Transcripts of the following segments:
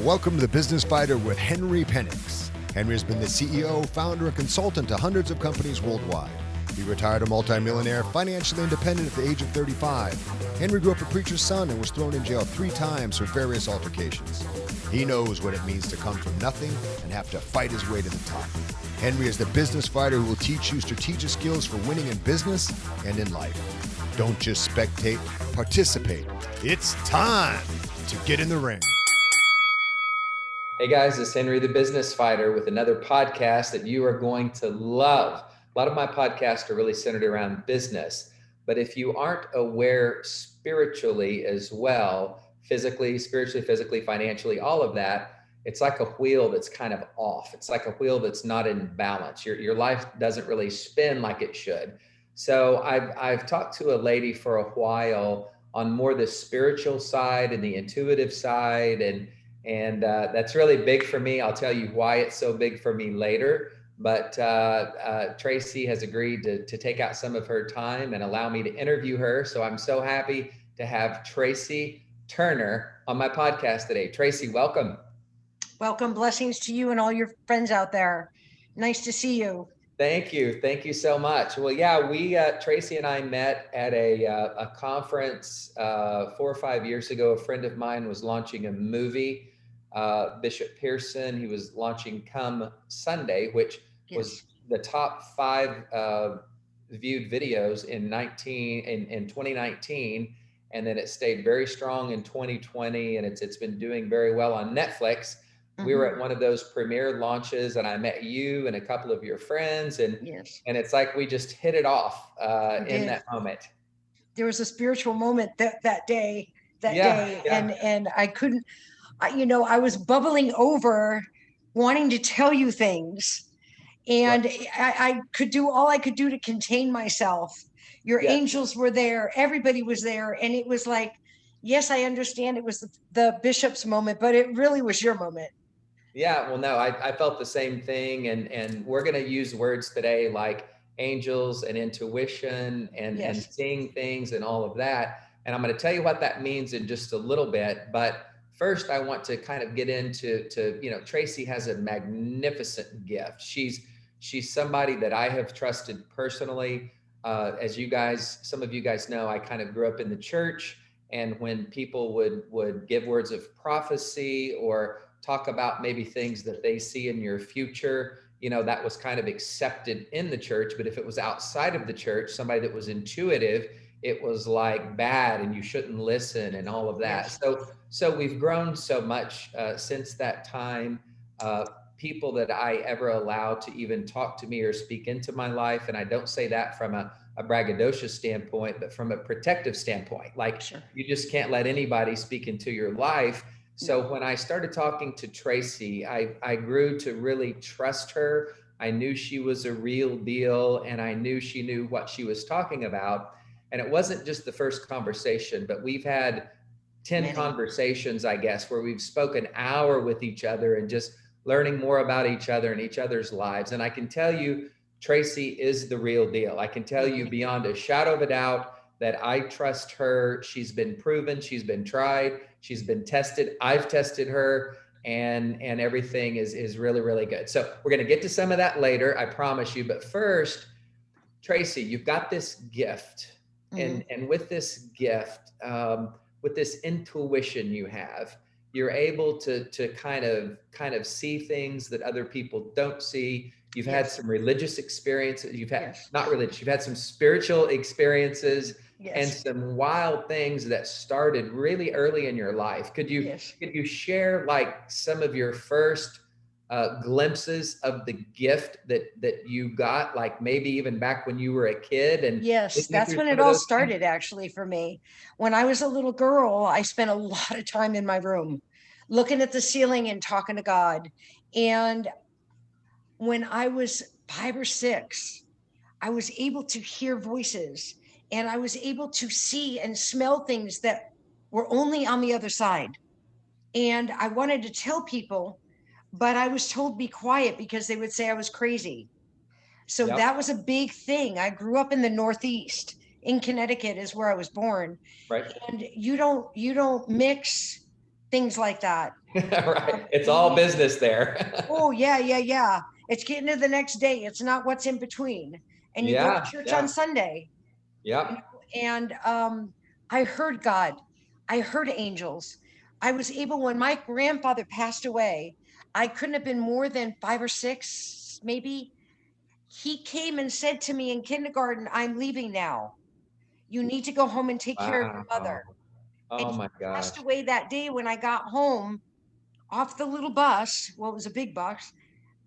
Welcome to The Business Fighter with Henry Penix. Henry has been the CEO, founder, and consultant to hundreds of companies worldwide. He retired a multimillionaire, financially independent at the age of 35. Henry grew up a preacher's son and was thrown in jail 3 times for various altercations. He knows what it means to come from nothing and have to fight his way to the top. Henry is the business fighter who will teach you strategic skills for winning in business and in life. Don't just spectate, participate. It's time to get in the ring. Hey guys, it's Henry the Business Fighter with another podcast that you are going to love. A lot of my podcasts are really centered around business, but if you aren't aware spiritually as well, physically, spiritually, physically, financially, all of that, it's like a wheel that's kind of off. It's like a wheel that's not in balance. Your life doesn't really spin like it should. So I've talked to a lady for a while on more the spiritual side and the intuitive side, and that's really big for me. I'll tell you why it's so big for me later. But Tracy has agreed to take out some of her time and allow me to interview her. So I'm so happy to have Tracy Turner on my podcast today. Tracy, welcome. Welcome. Blessings to you and all your friends out there. Nice to see you. Thank you. Thank you so much. Well, yeah, we Tracy and I met at a conference 4 or 5 years ago. A friend of mine was launching a movie. Bishop Pearson, he was launching Come Sunday, which was the top 5 viewed videos in 2019, and then it stayed very strong in 2020, and it's been doing very well on Netflix. We were at one of those premiere launches, and I met you and a couple of your friends, and it's like we just hit it off in that moment. There was a spiritual moment that day, and I couldn't. I was bubbling over, wanting to tell you things, and I could do all I could do to contain myself. Your angels were there, everybody was there, and it was like, yes, I understand it was the bishop's moment, but it really was your moment. Yeah, well, no, I felt the same thing, and we're going to use words today like angels and intuition and seeing things and all of that, and I'm going to tell you what that means in just a little bit, but first, I want to kind of get into Tracy has a magnificent gift. She's somebody that I have trusted personally. As some of you guys know, I kind of grew up in the church, and when people would give words of prophecy or talk about maybe things that they see in your future, that was kind of accepted in the church. But if it was outside of the church, somebody that was intuitive, it was like bad and you shouldn't listen and all of that. So we've grown so much since that time. People that I ever allowed to even talk to me or speak into my life. And I don't say that from a braggadocious standpoint, but from a protective standpoint. You just can't let anybody speak into your life. So when I started talking to Tracy, I grew to really trust her. I knew she was a real deal, and I knew she knew what she was talking about. And it wasn't just the first conversation, but we've had 10 conversations, I guess, where we've spoken an hour with each other and just learning more about each other and each other's lives. And I can tell you, Tracy is the real deal. I can tell you beyond a shadow of a doubt that I trust her. She's been proven, she's been tried, she's been tested. I've tested her, and everything is really, really good. So we're going to get to some of that later, I promise you. But first, Tracy, you've got this gift. And with this gift, with this intuition you have, you're able to kind of see things that other people don't see. You've had some religious experiences. You've had not religious. You've had some spiritual experiences and some wild things that started really early in your life. Could you share like some of your first glimpses of the gift that you got, like maybe even back when you were a kid? And that's when it all started, actually, for me. When I was a little girl, I spent a lot of time in my room looking at the ceiling and talking to God. And when I was 5 or 6, I was able to hear voices, and I was able to see and smell things that were only on the other side. And I wanted to tell people, but I was told be quiet because they would say I was crazy. So that was a big thing. I grew up in the Northeast. In Connecticut is where I was born. Right. And you don't mix things like that. Right. It's all business there. Oh, yeah. It's getting to the next day. It's not what's in between. And you go to Yeah. church Yeah. on Sunday. Yep. And I heard God. I heard angels. I was able, when my grandfather passed away, I couldn't have been more than 5 or 6, maybe. He came and said to me in kindergarten, I'm leaving now. You need to go home and take care of your Wow. mother. And Oh he my passed gosh. away that day when I got home off the little bus. Well, it was a big bus.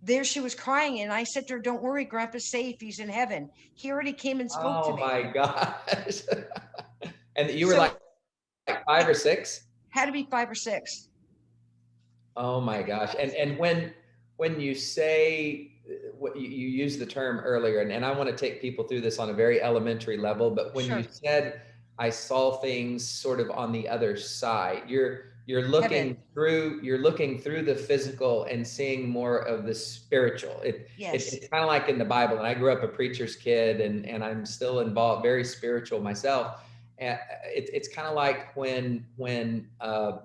There she was crying. And I said to her, don't worry, Grandpa's safe. He's in heaven. He already came and spoke to Oh me. my gosh. And you were So like 5 or 6? had to be 5 or 6. Oh my gosh. And when you say what you used the term earlier, and I want to take people through this on a very elementary level, but when you Sure. said I saw things sort of on the other side, you're Heaven. looking through the physical and seeing more of the spiritual. Yes. It's kind of like in the Bible, and I grew up a preacher's kid, and I'm still involved, very spiritual myself. It's kind of like when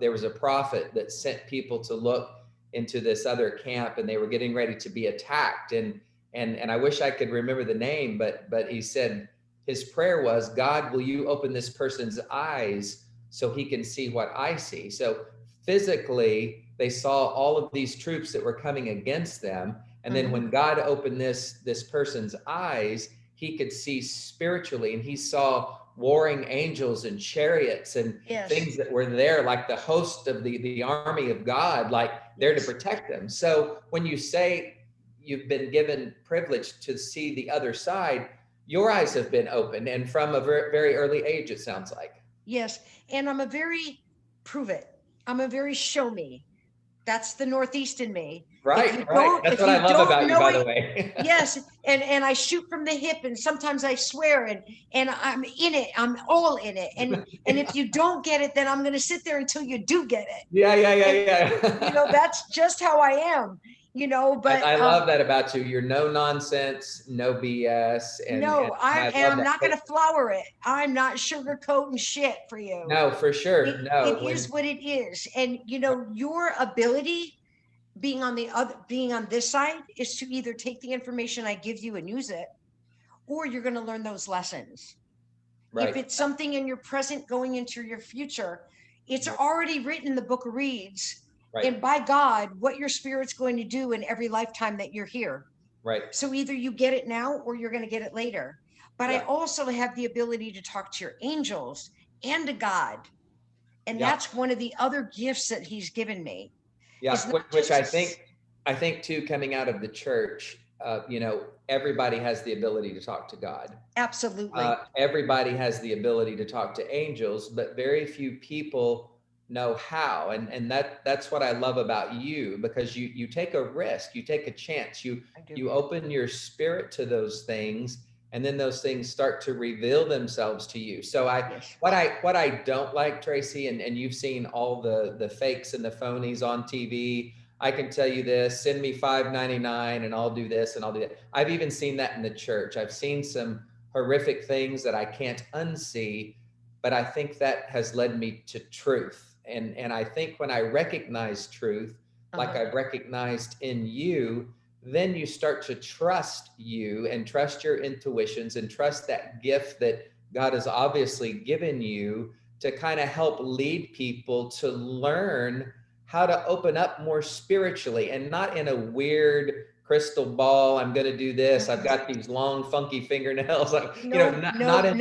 there was a prophet that sent people to look into this other camp, and they were getting ready to be attacked, and I wish I could remember the name, but he said his prayer was, God, will you open this person's eyes so he can see what I see? So physically they saw all of these troops that were coming against them, and then when God opened this person's eyes, he could see spiritually, and he saw warring angels and chariots and Yes. things that were there, like the host of the army of God, like there to protect them. So when you say you've been given privilege to see the other side, your eyes have been opened, and from a very, very early age, it sounds like. Yes. And I'm a very prove it. I'm a very show me. That's the Northeast in me. Right. That's what I love about you, by the way. Yes. And I shoot from the hip, and sometimes I swear, and I'm in it. I'm all in it. And if you don't get it, then I'm going to sit there until you do get it. Yeah. That's just how I am, but I love that about you. You're no nonsense, no BS. no, I love I'm that. not going to flower it. I'm not sugarcoating shit for you. No, for sure. It is what it is. And your ability being on this side is to either take the information I give you and use it, or you're going to learn those lessons. If it's something in your present going into your future, it's already written in the book of Reeds. And by God, what your spirit's going to do in every lifetime that you're here. Right. So either you get it now or you're going to get it later. But I also have the ability to talk to your angels and to God. And that's one of the other gifts that he's given me. Yeah, which I think too, coming out of the church, everybody has the ability to talk to God. Absolutely. Everybody has the ability to talk to angels, but very few people know how. And that's what I love about you, because you take a risk, you take a chance, you open your spirit to those things, and then those things start to reveal themselves to you. So what I don't like, Tracy, and you've seen all the fakes and the phonies on TV. I can tell you this, send me $5.99 and I'll do this and I'll do that. I've even seen that in the church. I've seen some horrific things that I can't unsee, but I think that has led me to truth. And I think when I recognize truth, like I've recognized in you, then you start to trust you and trust your intuitions and trust that gift that God has obviously given you to kind of help lead people to learn how to open up more spiritually, and not in a weird crystal ball. I'm going to do this. I've got these long, funky fingernails. Not in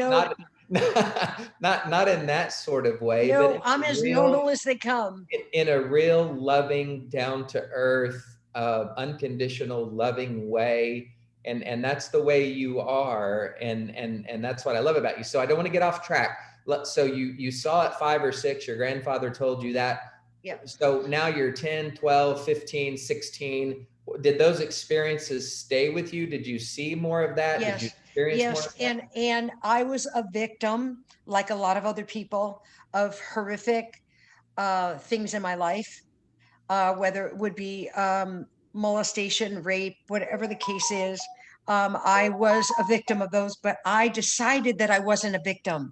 that sort of way. No, but I'm as normal as they come. In a real loving, down to earth, unconditional, loving way. And that's the way you are. And that's what I love about you. So I don't want to get off track. So you saw at 5 or 6, your grandfather told you that. Yeah. So now you're 10, 12, 15, 16. Did those experiences stay with you? Did you see more of that? Yes. Did you experience more of that? And I was a victim, like a lot of other people, of horrific things in my life, whether it would be molestation, rape, whatever the case is. I was a victim of those, but I decided that I wasn't a victim.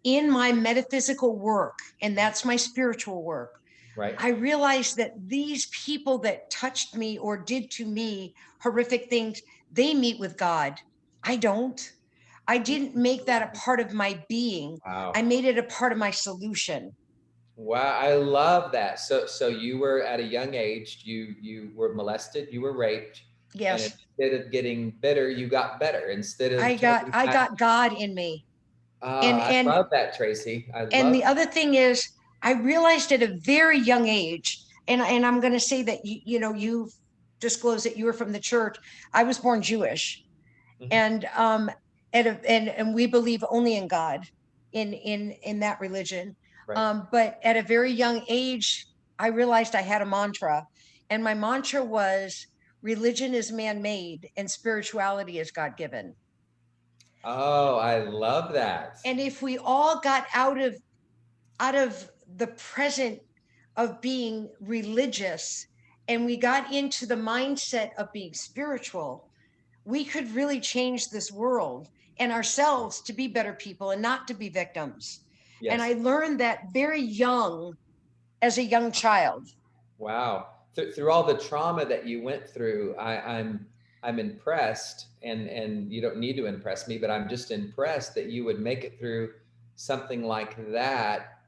in my metaphysical work, and that's my spiritual work, Right. I realized that these people that touched me or did to me horrific things, they meet with God. I don't. I didn't make that a part of my being. I Wow. made it a part of my solution. Wow, I love that. So you were at a young age, you were molested, you were raped, and Yes. instead of getting bitter, you got better. Instead of turning I back, got God in me. And I love that, Tracy. I and love the other thing is, I realized at a very young age, and I'm going to say that you disclosed that you were from the church. I was born Jewish, Mhm. and and we believe only in God, in that religion. Right. But at a very young age, I realized I had a mantra, and my mantra was, religion is man-made and spirituality is God-given. Oh, I love that. And if we all got out of the present of being religious and we got into the mindset of being spiritual, we could really change this world and ourselves to be better people and not to be victims. And Yes. I learned that very young, as a young child. Wow. Through all the trauma that you went through, I'm impressed, and you don't need to impress me, but I'm just impressed that you would make it through something like that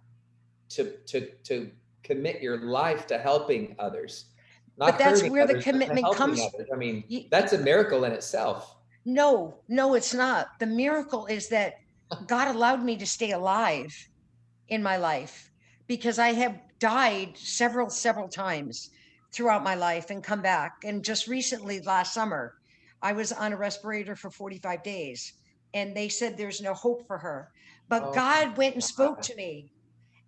to commit your life to helping others, not But that's hurting where the others, but to commitment helping comes. others. I mean, Y- that's a miracle in itself. No, no, it's not. The miracle is that God allowed me to stay alive in my life, because I have died several times throughout my life and come back. And just recently, last summer, I was on a respirator for 45 days and they said there's no hope for her. But Oh God went and my spoke God. to me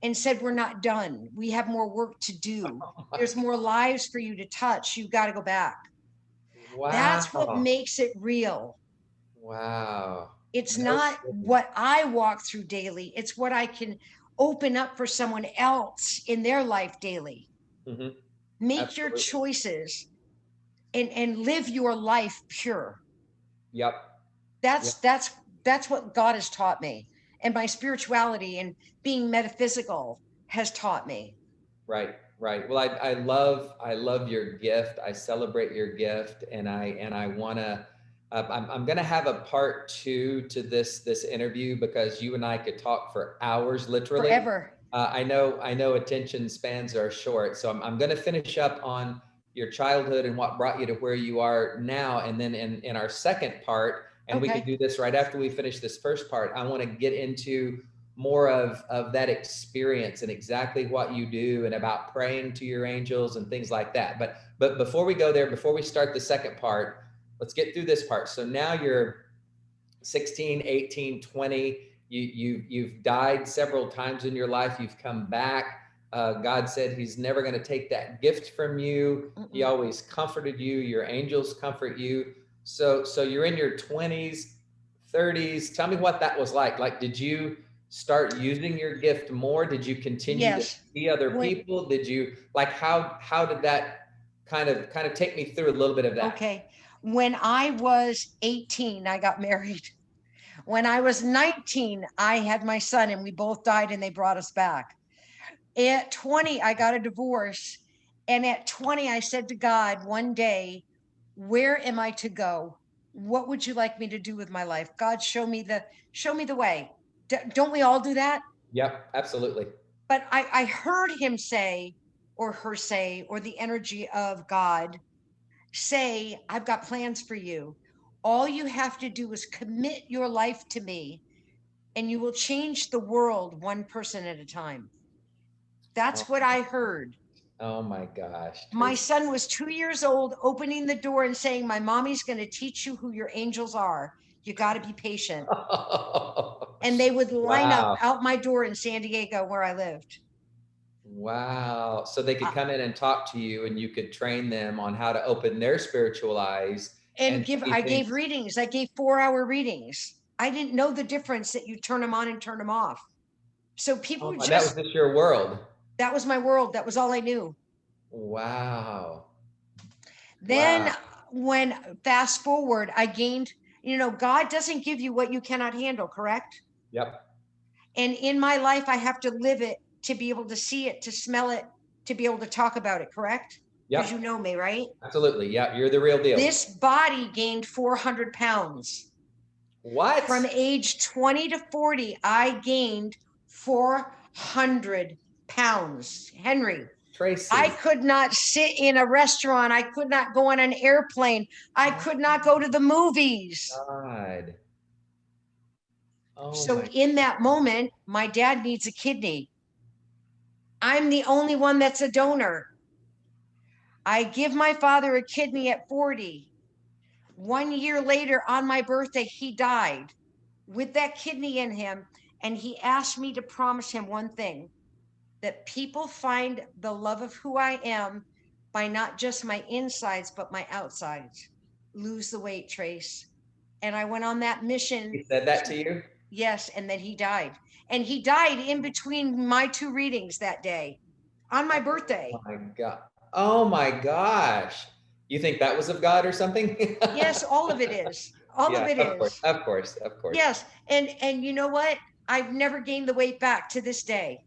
and said, we're not done. We have more work to do. Oh my There's more lives for you to touch. You've got to go back. That's what Wow. makes it real. Wow. It's No not kidding. what I walk through daily, it's what I can open up for someone else in their life daily. Hmm. Make your Absolutely. choices and live your life pure. Yep. That's Yep. that's that's what God has taught me. And my spirituality and being metaphysical has taught me. Right, right. Well, I love your gift. I celebrate your gift, and I wanna. I'm gonna have a part two to this interview because you and I could talk for hours, literally. Forever. I know attention spans are short, so I'm gonna finish up on your childhood and what brought you to where you are now, and then in our second part, and we can Okay. do this right after we finish this first part. I want to get into more of that experience and exactly what you do and about praying to your angels and things like that. But before we go there, before we start the second part, let's get through this part. So now you're 16, 18, 20. You've died several times in your life. You've come back. God said He's never going to take that gift from you. He Mm-mm. always comforted you. Your angels comfort you. So you're in your 20s, 30s. Tell me what that was like. Like, did you start using your gift more? Did you continue to Yes. see other When people? Did you like how did that kind of take me through a little bit of that? okay. When I was 18, I got married. When I was 19, I had my son and we both died and they brought us back. At 20, I got a divorce. And at 20, I said to God one day, where am I to go? What would you like me to do with my life? God, show me the way. Don't we all do that? Yep, absolutely. But I heard him say, or her say, or the energy of God say, I've got plans for you. All you have to do is commit your life to me, and you will change the world one person at a time. Oh, That's what I heard. oh my gosh, My Tracy. son was 2 years old, opening the door and saying, my mommy's going to teach you who your angels are. You got to be patient. And they would line up Wow. out my door in San Diego where I lived. Wow. So they could Uh, come in and talk to you and you could train them on how to open their spiritual eyes and and give see I gave things. readings. I gave 4-hour readings. I didn't know the difference that you turn them on and turn them off. So Oh people my, that was just, just your world. that was my world. That was all I knew. Wow. Then Wow. when fast forward, I gained, God doesn't give you what you cannot handle, correct? Yep. And in my life, I have to live it to be able to see it, to smell it, to be able to talk about it, correct? Because you know me, right? Absolutely. Yeah, you're the real deal. This body gained 400 pounds. What? From age 20 to 40, I gained 400 pounds. Henry, Tracy. I could not sit in a restaurant. I could not go on an airplane. I could not go to the movies. God. Oh, so in that moment, my dad needs a kidney. I'm the only one that's a donor. I give my father a kidney at 40. 1 year later, on my birthday, he died with that kidney in him. And he asked me to promise him one thing, that people find the love of who I am by not just my insides, but my outsides. Lose the weight, Trace. And I went on that mission. He said that to you? Yes, and then he died. And he died in between my two readings that day on my birthday. Oh my God. Oh my gosh. You think that was of God or something? Yes, all of it is. All of it is. Of course. Yes. And you know what? I've never gained the weight back to this day.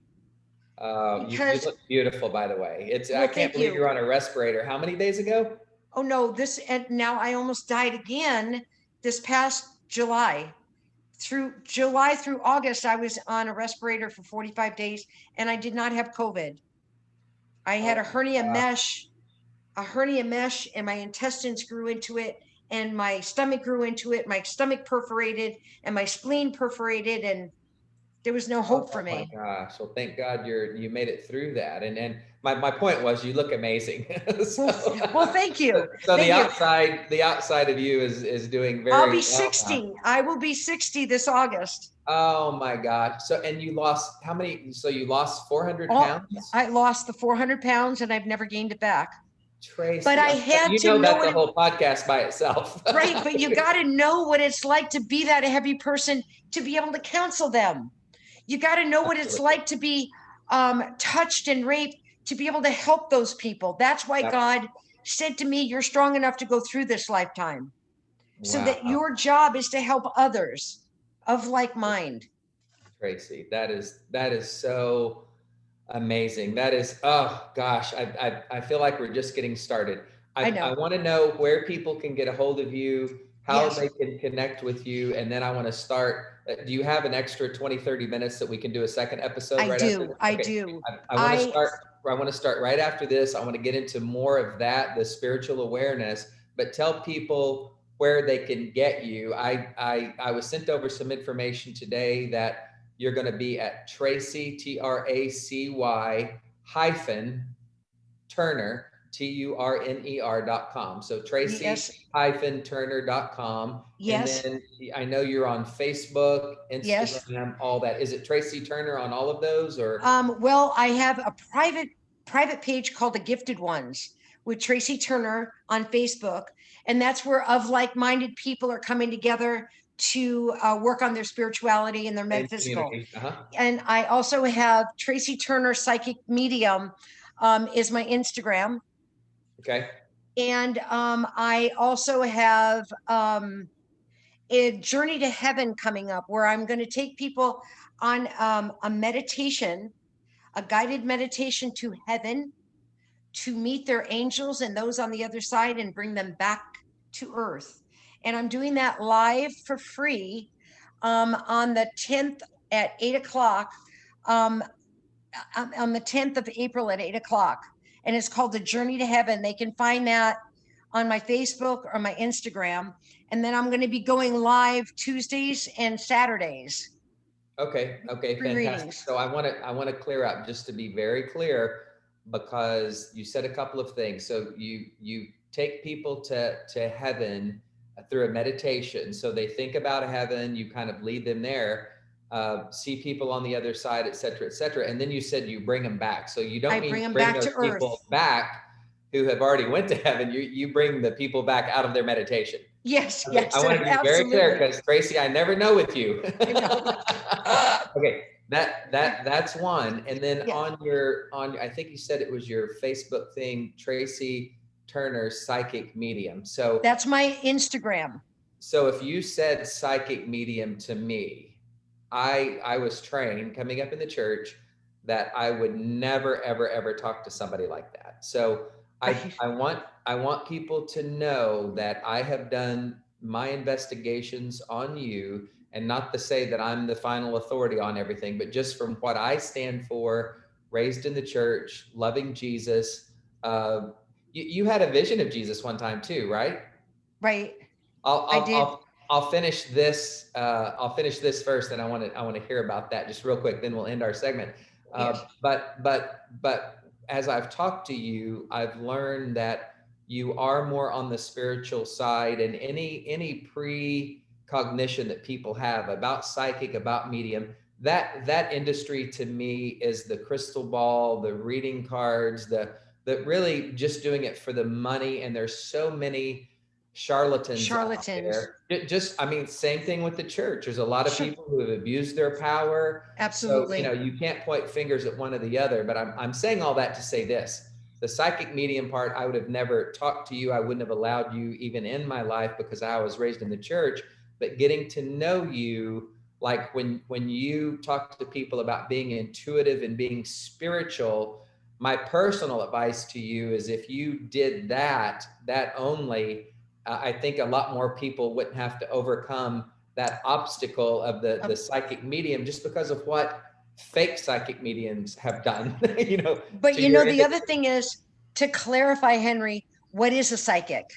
You look beautiful, by the way. Well, I can't believe you're on a respirator. How many days ago? Oh no, and now I almost died again this past July. Through July through August, I was on a respirator for 45 days and I did not have COVID. I had a hernia mesh, and my intestines grew into it and my stomach grew into it. My stomach perforated and my spleen perforated, and there was no hope for me. Oh my gosh. Well, thank God you made it through that. And my point was, you look amazing. Well, thank you. So the outside of you is doing very I'll be well 60. now. I will be 60 this August. Oh my gosh. So, and you lost how many? So you lost 400 pounds? I lost the 400 pounds and I've never gained it back. Tracy, but I had to know that's a whole podcast by itself. Right, but you got to know what it's like to be that heavy person, to be able to counsel them. You got to know what it's like to be touched and raped, to be able to help those people. That's why God said to me, you're strong enough to go through this lifetime. So that your job is to help others of like mind. Tracy, that is so amazing. That is, oh gosh, I feel like we're just getting started. I want to know where people can get a hold of you, how they can connect with you. And then I want to start. Do you have an extra 20, 30 minutes that we can do a second episode? I do. I want to start right after this. I want to get into more of that, the spiritual awareness, but tell people where they can get you. I was sent over some information today that you're going to be at Tracy, TRACY Turner, TURNER.com. So Tracy-Turner.com. Yes. And then I know you're on Facebook, Instagram, all that. Is it Tracy Turner on all of those, or? Well, I have a private page called The Gifted Ones with Tracy Turner on Facebook. And that's where of like-minded people are coming together to work on their spirituality and their metaphysical. And I also have Tracy Turner Psychic Medium is my Instagram. Okay. And I also have a Journey to Heaven coming up, where I'm going to take people on a meditation, a guided meditation to heaven, to meet their angels and those on the other side and bring them back to earth. And I'm doing that live for free on the 10th at 8 o'clock, on the 10th of April at 8 o'clock. And it's called The Journey to Heaven. They can find that on my Facebook or my Instagram. And then I'm going to be going live Tuesdays and Saturdays. Okay, fantastic. So I want to clear up, just to be very clear, because you said a couple of things. So you take people to heaven through a meditation. So they think about heaven, you kind of lead them there, see people on the other side, et cetera, et cetera. And then you said you bring them back. So you don't bring those people back who have already went to heaven. You bring the people back out of their meditation. Yes, okay, yes. I want to be very clear, because Tracy, I never know with you. I know. Okay, that's one. And then on I think you said it was your Facebook thing, Tracy Turner Psychic Medium. So that's my Instagram. So if you said psychic medium to me, I was trained coming up in the church that I would never, ever, ever talk to somebody like that. So Right. I want people to know that I have done my investigations on you, and not to say that I'm the final authority on everything, but just from what I stand for, raised in the church, loving Jesus. You had a vision of Jesus one time too, right? Right. I'll I I'll did. I'll I'll finish this. I'll finish this first, and I want to hear about that just real quick. Then we'll end our segment. Yes. But as I've talked to you, I've learned that you are more on the spiritual side, and any precognition that people have about psychic, about medium, that industry to me is the crystal ball, the reading cards, the really just doing it for the money. And there's so many charlatans out Charlatans. there. Just, I mean, same thing with the church. There's a lot of Sure. people who have abused their power. So, Absolutely. you can't point fingers at one or the other, but I'm saying all that to say this. The psychic medium part, I would have never talked to you. I wouldn't have allowed you even in my life because I was raised in the church. But getting to know you, like when you talk to people about being intuitive and being spiritual, my personal advice to you is if you did that only, I think a lot more people wouldn't have to overcome that obstacle of the psychic medium just because of what fake psychic mediums have done, But to your the industry. other thing is to clarify, Henry, what is a psychic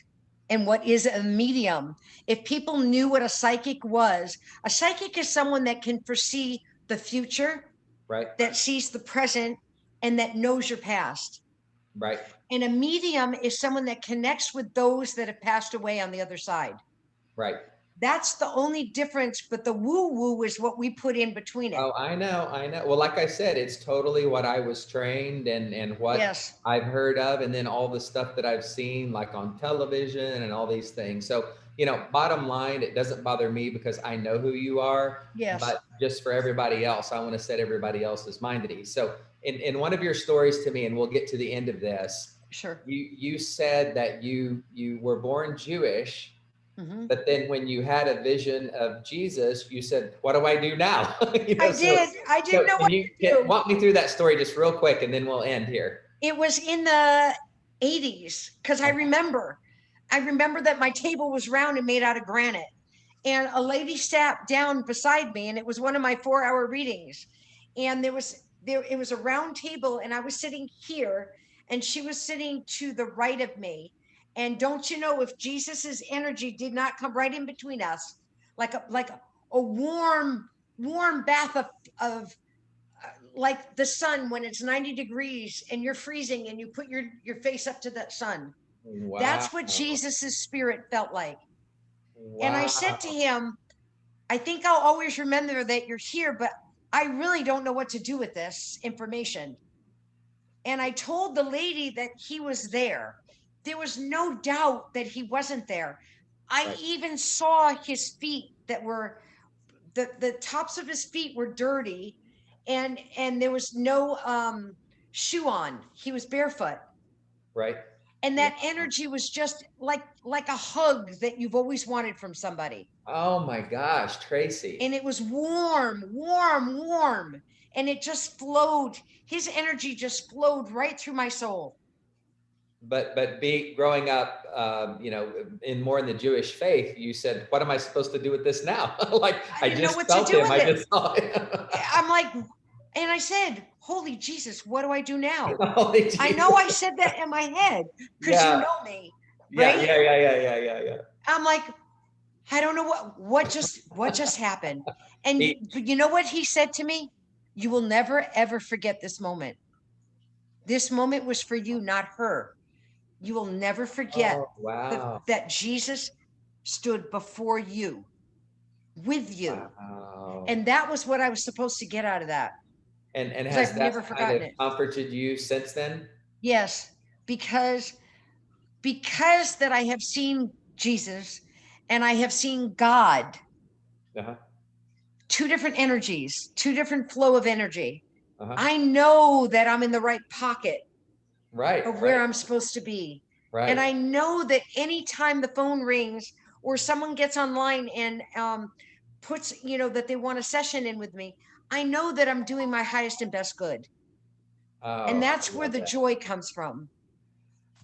and what is a medium? If people knew what a psychic is someone that can foresee the future, Right, that sees the present, and that knows your past. right, And a medium is someone that connects with those that have passed away on the other side. right. That's the only difference, but the woo woo is what we put in between it. Oh, I know, I know. Well, like I said, it's totally what I was trained and what Yes. I've heard of, and then all the stuff that I've seen, like on television and all these things. So, bottom line, it doesn't bother me because I know who you are. Yes. But just for everybody else, I want to set everybody else's mind at ease. So, in one of your stories to me, and we'll get to the end of this, Sure. you said that you were born Jewish. Mm-hmm. But then when you had a vision of Jesus, you said, what do I do now? I did. I didn't know Can what you to do. walk me through that story just real quick, and then we'll end here. It was in the 80s because I remember that my table was round and made out of granite. And a lady sat down beside me, and it was one of my 4-hour readings. And it was a round table, and I was sitting here, and she was sitting to the right of me. And don't you know, if Jesus's energy did not come right in between us, like a warm bath of like the sun when it's 90 degrees and you're freezing and you put your face up to that sun. Wow. That's what Jesus's spirit felt like. Wow. And I said to him, I think I'll always remember that you're here, but I really don't know what to do with this information. And I told the lady that he was there. There was no doubt that he wasn't there. I Right. even saw his feet that were the tops of his feet were dirty, and there was no shoe on. He was barefoot. Right. And that energy was just like a hug that you've always wanted from somebody. Oh my gosh, Tracy. And it was warm, and it just flowed. His energy just flowed right through my soul. But growing up, in the Jewish faith, you said, "What am I supposed to do with this now?" Like I didn't know just what to felt do him. with I it. just saw it. I'm like, and I said, "Holy Jesus, what do I do now?" Holy Jesus. I know I said that in my head because Yeah. you know me, Yeah, right? yeah. I'm like, I don't know what just happened. And you know what he said to me? You will never ever forget this moment. This moment was for you, not her. You will never forget Oh, wow. that Jesus stood before you, with you. Wow. And that was what I was supposed to get out of that. And Because has I've that never kind forgotten of it. comforted you since then? Yes, because that I have seen Jesus and I have seen God, Uh-huh. two different energies, two different flow of energy. Uh-huh. I know that I'm in the right pocket Right. of where I'm supposed to be. Right. And I know that anytime the phone rings or someone gets online and puts, you know, that they want a session in with me, I know that I'm doing my highest and best good. Oh, And that's I where love the that. joy comes from.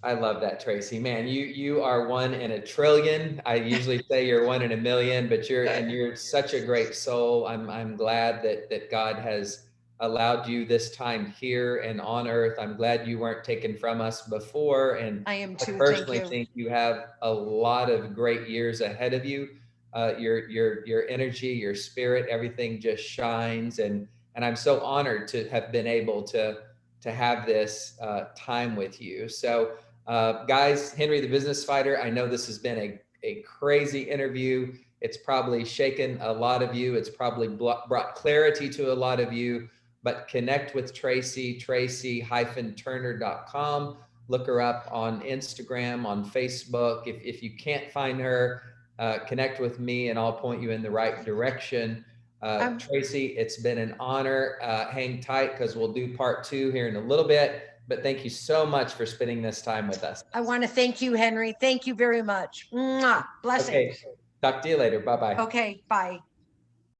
I love that, Tracy. Man, you are 1 in a trillion. I usually say you're 1 in a million, but you're such a great soul. I'm glad that God has allowed you this time here and on earth. I'm glad you weren't taken from us before. And I am I too. Thank personally you. think you have a lot of great years ahead of you. Your energy, your spirit, everything just shines. And I'm so honored to have been able to have this time with you. So guys, Henry the Business Fighter, I know this has been a crazy interview. It's probably shaken a lot of you. It's probably brought clarity to a lot of you, but connect with Tracy, tracy-turner.com. Look her up on Instagram, on Facebook. If you can't find her, connect with me and I'll point you in the right direction. Tracy, it's been an honor. Hang tight because we'll do part 2 here in a little bit. But thank you so much for spending this time with us. I want to thank you, Henry. Thank you very much. Mwah. Blessings. Okay. Talk to you later. Bye-bye. Okay. Bye.